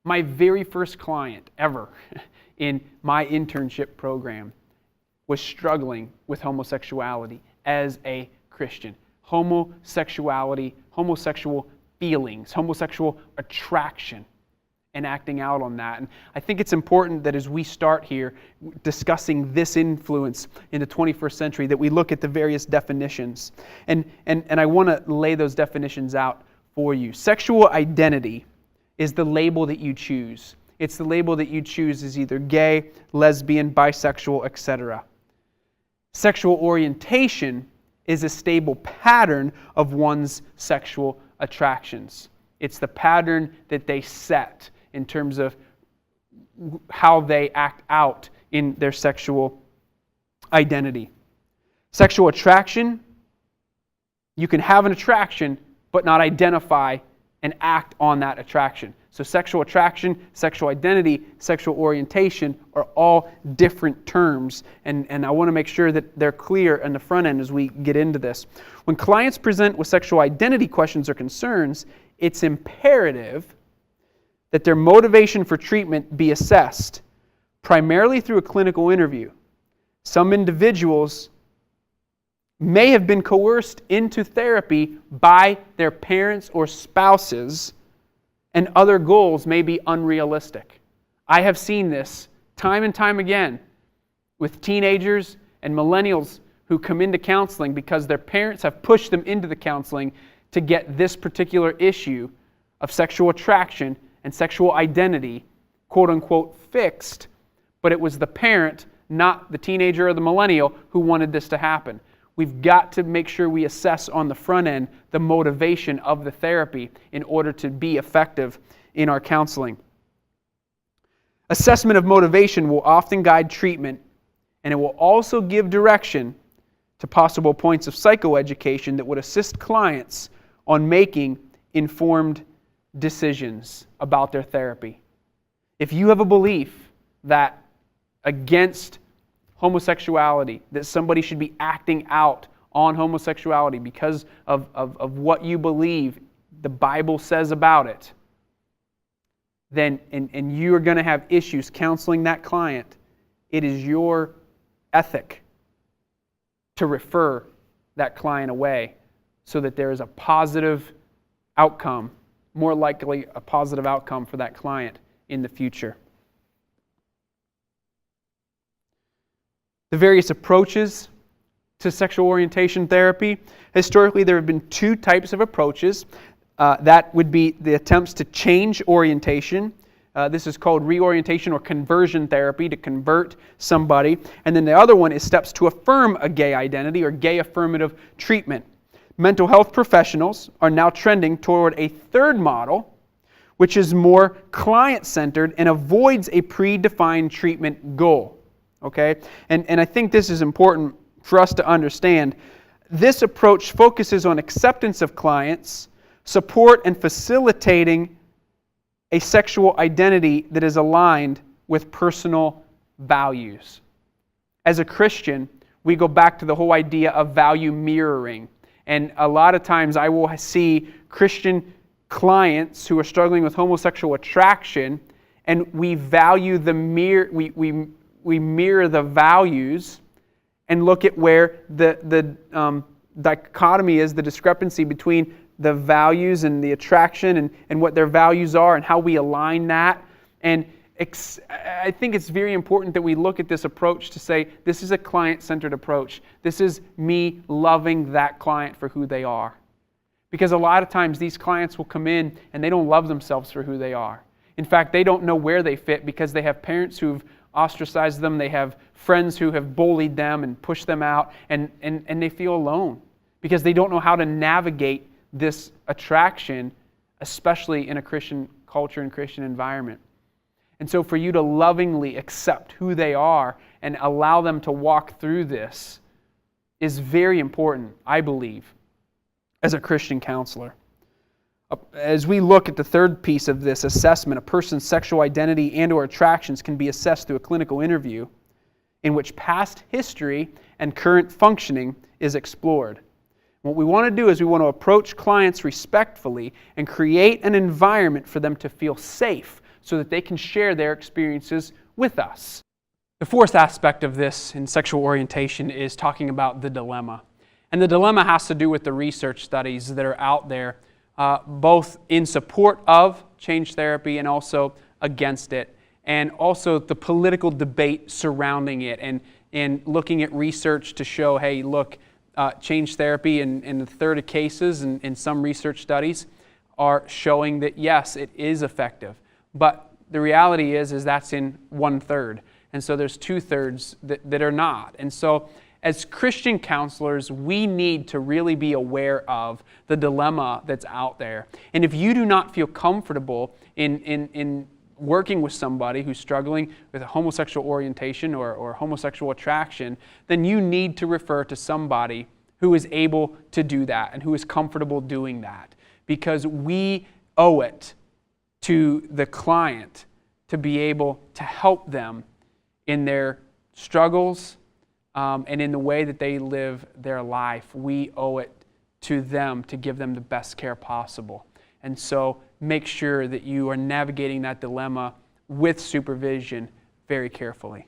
My very first client ever in my internship program was struggling with homosexuality as a Christian. Homosexuality, homosexual feelings, homosexual attraction, and acting out on that. And I think it's important that as we start here discussing this influence in the 21st century, that we look at the various definitions. And I want to lay those definitions out for you. Sexual identity is the label that you choose. It's the label that you choose as either gay, lesbian, bisexual, etc. Sexual orientation is a stable pattern of one's sexual attractions. It's the pattern that they set in terms of how they act out in their sexual identity. Sexual attraction, you can have an attraction but not identify and act on that attraction. So sexual attraction, sexual identity, sexual orientation are all different terms, and I want to make sure that they're clear on the front end as we get into this. When clients present with sexual identity questions or concerns, it's imperative that their motivation for treatment be assessed, primarily through a clinical interview. Some individuals may have been coerced into therapy by their parents or spouses, and other goals may be unrealistic. I have seen this time and time again with teenagers and millennials who come into counseling because their parents have pushed them into the counseling to get this particular issue of sexual attraction and sexual identity, quote unquote, fixed, but it was the parent, not the teenager or the millennial, who wanted this to happen. We've got to make sure we assess on the front end the motivation of the therapy in order to be effective in our counseling. Assessment of motivation will often guide treatment, and it will also give direction to possible points of psychoeducation that would assist clients on making informed decisions about their therapy. If you have a belief that against homosexuality, that somebody should be acting out on homosexuality because of what you believe the Bible says about it, then and you are going to have issues counseling that client, it is your ethic to refer that client away so that there is a positive outcome, more likely a positive outcome for that client in the future. The various approaches to sexual orientation therapy. Historically, there have been two types of approaches. That would be the attempts to change orientation. This is called reorientation or conversion therapy, to convert somebody. And then the other one is steps to affirm a gay identity or gay affirmative treatment. Mental health professionals are now trending toward a third model, which is more client-centered and avoids a predefined treatment goal. Okay? And I think this is important for us to understand. This approach focuses on acceptance of clients, support and facilitating a sexual identity that is aligned with personal values. As a Christian, we go back to the whole idea of value mirroring. And a lot of times I will see Christian clients who are struggling with homosexual attraction, and we value the we mirror the values and look at where the dichotomy is, the discrepancy between the values and the attraction and what their values are and how we align that. And I think it's very important that we look at this approach to say, this is a client-centered approach. This is me loving that client for who they are. Because a lot of times these clients will come in and they don't love themselves for who they are. In fact, they don't know where they fit because they have parents who've ostracized them, they have friends who have bullied them and pushed them out, and they feel alone because they don't know how to navigate this attraction, especially in a Christian culture and Christian environment. And so for you to lovingly accept who they are and allow them to walk through this is very important, I believe, as a Christian counselor. As we look at the third piece of this assessment, a person's sexual identity and or attractions can be assessed through a clinical interview in which past history and current functioning is explored. What we want to do is we want to approach clients respectfully and create an environment for them to feel safe so that they can share their experiences with us. The fourth aspect of this in sexual orientation is talking about the dilemma. And the dilemma has to do with the research studies that are out there, both in support of change therapy and also against it, and also the political debate surrounding it, and looking at research to show, hey, look, change therapy in a third of cases and in some research studies are showing that yes, it is effective. But the reality is that's in 1/3. And so there's 2/3 that are not. And so as Christian counselors, we need to really be aware of the dilemma that's out there. And if you do not feel comfortable in working with somebody who's struggling with a homosexual orientation or homosexual attraction, then you need to refer to somebody who is able to do that and who is comfortable doing that. Because we owe it to the client to be able to help them in their struggles and in the way that they live their life. We owe it to them to give them the best care possible. And so make sure that you are navigating that dilemma with supervision very carefully.